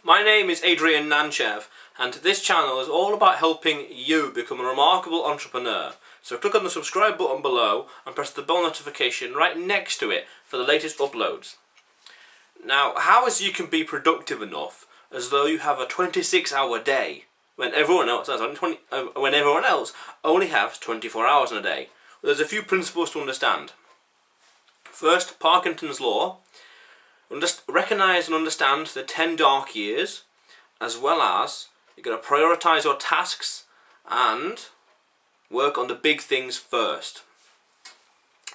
My name is Adrian Nantchev, and this channel is all about helping you become a remarkable entrepreneur. So click on the subscribe button below and press the bell notification right next to it for the latest uploads. Now, how is it you can be productive enough as though you have a 26-hour day when everyone else only has 24 hours in a day? Well, there's a few principles to understand. First, Parkinsons Law. Recognise and understand the 10 dark years, as well as you've got to prioritise your tasks and work on the big things first.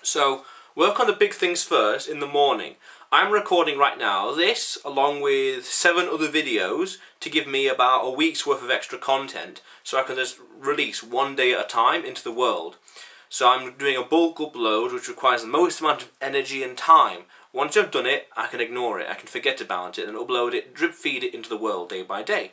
So, work on the big things first in the morning. I'm recording right now this along with 7 other videos to give me about a week's worth of extra content, so I can just release one day at a time into the world. So I'm doing a bulk upload which requires the most amount of energy and time. Once I've done it, I can ignore it, I can forget about it and upload it, drip feed it into the world day by day.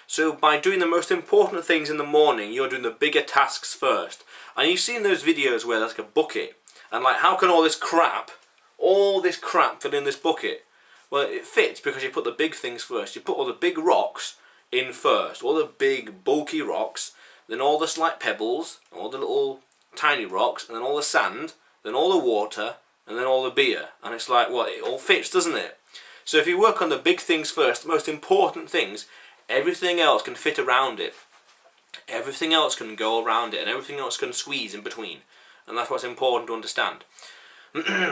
So by doing the most important things in the morning, you're doing the bigger tasks first. And you've seen those videos where there's like a bucket, and like, how can all this crap fit in this bucket? Well, it fits because you put the big things first. You put all the big rocks in first, all the big bulky rocks, then all the slight pebbles, all the little tiny rocks, and then all the sand, then all the water, and then all the beer. And it's like, well, it all fits, doesn't it? So if you work on the big things first, the most important things, everything else can fit around it. Everything else can go around it, and everything else can squeeze in between. And that's what's important to understand.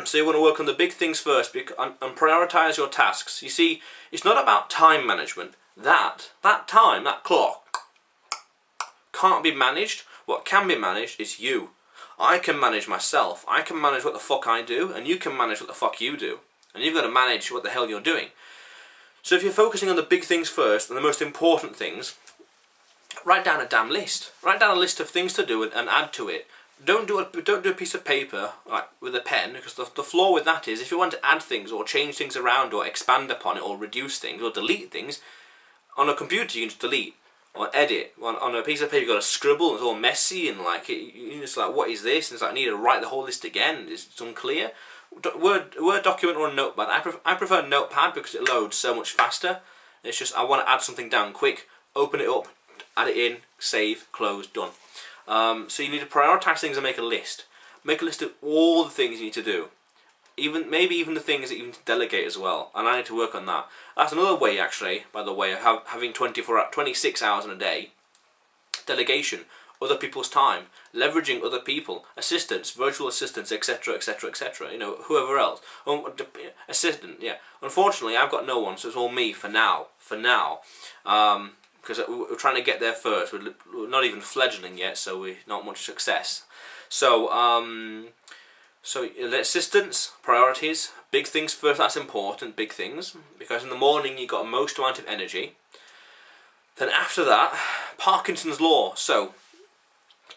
So you want to work on the big things first and prioritise your tasks. You see, it's not about time management. That clock can't be managed. What can be managed is you. I can manage myself. I can manage what the fuck I do, and you can manage what the fuck you do. And you've got to manage what the hell you're doing. So if you're focusing on the big things first and the most important things, write down a damn list. Write down a list of things to do and add to it. Don't do a piece of paper like with a pen, because the flaw with that is if you want to add things or change things around or expand upon it or reduce things or delete things, on a computer you can just delete or edit. On a piece of paper you've got to scribble and it's all messy and like you're just like, what is this? And it's like, I need to write the whole list again. It's unclear. Word document or a notepad. I prefer Notepad because it loads so much faster. It's just, I want to add something down quick, open it up, add it in, save, close, done. So you need to prioritise things and make a list. Make a list of all the things you need to do. Maybe even the things that you need to delegate as well. And I need to work on that. That's another way, actually, by the way, of having 26 hours in a day. Delegation. Other people's time. Leveraging other people. Assistants, virtual assistants, etc, etc, etc. You know, whoever else. Assistant, yeah. Unfortunately, I've got no one, so it's all me for now. Because we're trying to get there first. We're not even fledgling yet, so we're not much success. So assistants, priorities, big things first. That's important, big things, because in the morning you got most amount of energy. Then after that, Parkinson's Law. So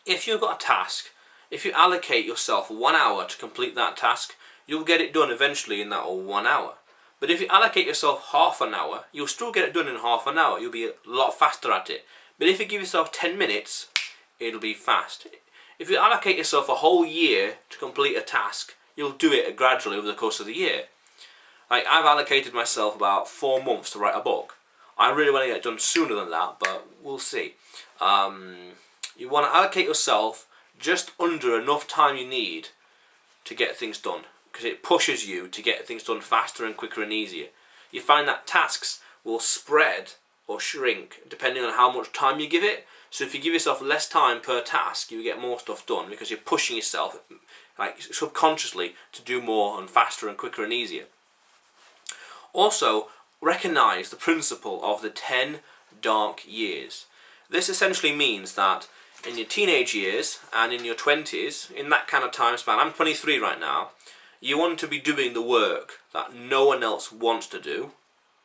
if you've got a task, if you allocate yourself 1 hour to complete that task, you'll get it done eventually in that 1 hour. But if you allocate yourself half an hour, you'll still get it done in half an hour. You'll be a lot faster at it. But if you give yourself 10 minutes, it'll be fast. If you allocate yourself a whole year to complete a task, you'll do it gradually over the course of the year. Like, I've allocated myself about 4 months to write a book. I really want to get it done sooner than that, but we'll see. You want to allocate yourself just under enough time you need to get things done, because it pushes you to get things done faster and quicker and easier. You find that tasks will spread or shrink depending on how much time you give it. So if you give yourself less time per task, you get more stuff done because you're pushing yourself, like, subconsciously to do more and faster and quicker and easier. Also, recognise the principle of the 10 dark years. This essentially means that in your teenage years and in your 20s, in that kind of time span, I'm 23 right now, you want to be doing the work that no one else wants to do,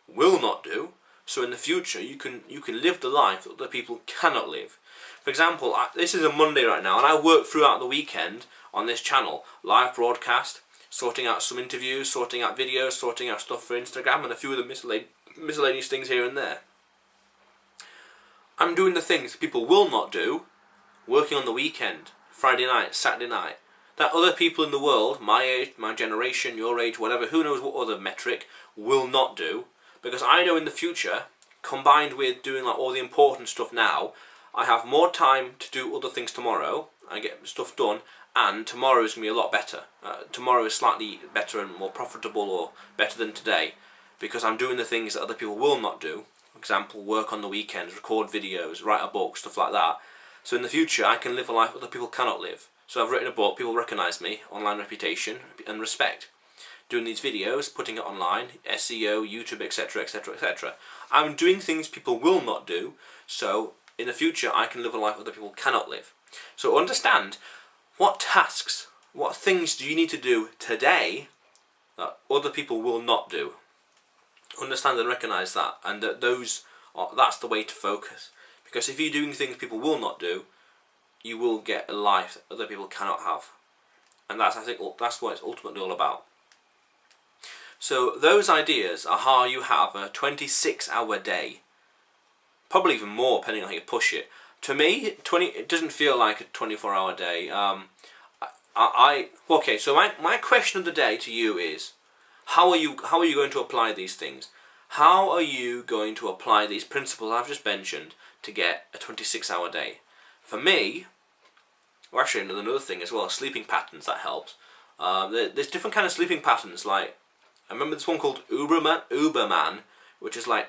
will not do, so in the future you can live the life that other people cannot live. For example, this is a Monday right now, and I work throughout the weekend on this channel, live broadcast, sorting out some interviews, sorting out videos, sorting out stuff for Instagram, and a few of the miscellaneous things here and there. I'm doing the things people will not do, working on the weekend, Friday night, Saturday night, that other people in the world, my age, my generation, your age, whatever, who knows what other metric, will not do, because I know in the future combined with doing like all the important stuff now, I have more time to do other things tomorrow. I get stuff done, and tomorrow is going to be a lot better. Tomorrow is slightly better and more profitable, or better than today, because I'm doing the things that other people will not do. For example, work on the weekends, record videos, write a book, stuff like that. So in the future I can live a life other people cannot live. So I've written a book, people recognise me, online reputation and respect. Doing these videos, putting it online, SEO, YouTube, etc, etc, etc. I'm doing things people will not do, so in the future I can live a life other people cannot live. So understand what tasks, what things do you need to do today that other people will not do. Understand and recognise that, and that that's the way to focus. Because if you're doing things people will not do, you will get a life that other people cannot have. And I think that's what it's ultimately all about. So those ideas are how you have a 26-hour day. Probably even more, depending on how you push it. To me, it doesn't feel like a 24-hour day. Okay, so my question of the day to you is, how are you going to apply these things? How are you going to apply these principles I've just mentioned to get a 26-hour day? For me, well, actually another thing as well, sleeping patterns, that helps. There's different kind of sleeping patterns. Like, I remember this one called Uberman, which is like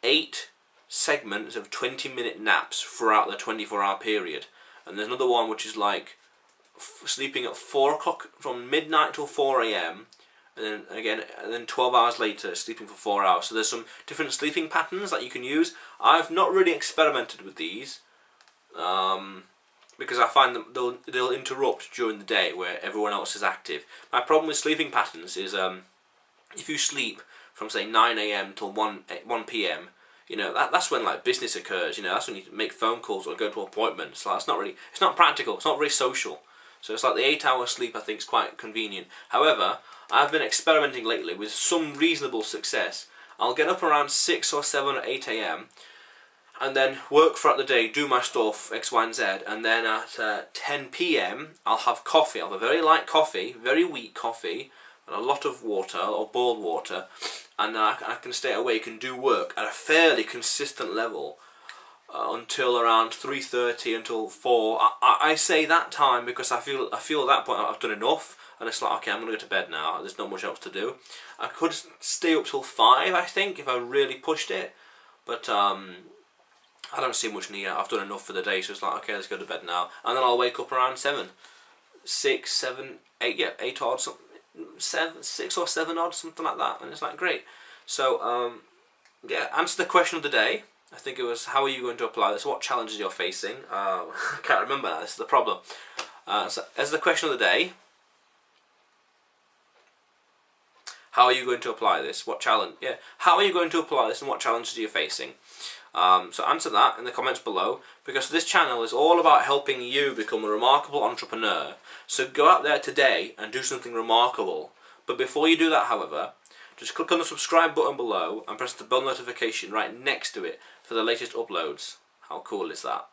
8 segments of 20-minute naps throughout the 24-hour period. And there's another one which is like sleeping at 4 o'clock from midnight till 4 AM, and then 12 hours later sleeping for 4 hours. So there's some different sleeping patterns that you can use. I've not really experimented with these because I find them they'll interrupt during the day where everyone else is active. My problem with sleeping patterns is if you sleep from say 9 AM till 1 PM, you know, that's when like business occurs. You know, that's when you make phone calls or go to appointments. Like, it's not practical. It's not very social. So it's like the 8-hour sleep I think is quite convenient. However, I've been experimenting lately with some reasonable success. I'll get up around 6 or 7 or 8 AM and then work throughout the day, do my stuff, X, Y and Z, and then at 10 PM I'll have coffee. I'll have a very light coffee, very weak coffee, and a lot of water, or boiled water, and I can stay awake and do work at a fairly consistent level until around 3:30 until 4. I say that time because I feel at that point I've done enough, and it's like, okay, I'm going to go to bed now, there's not much else to do. I could stay up till 5, I think, if I really pushed it, but I don't see much need. I've done enough for the day, so it's like, okay, let's go to bed now. And then I'll wake up around 7, 6, 7, 8, yeah, 8 odd, 6 or 7 odd, something like that, and it's like, great. So, yeah, answer the question of the day. I think it was, how are you going to apply this? What challenges you're facing? I can't remember that, this is the problem. So, as the question of the day, how are you going to apply this? What challenge? Yeah, how are you going to apply this, and what challenges are you facing? So answer that in the comments below, because this channel is all about helping you become a remarkable entrepreneur. So go out there today and do something remarkable. But before you do that, however, just click on the subscribe button below and press the bell notification right next to it for the latest uploads. How cool is that?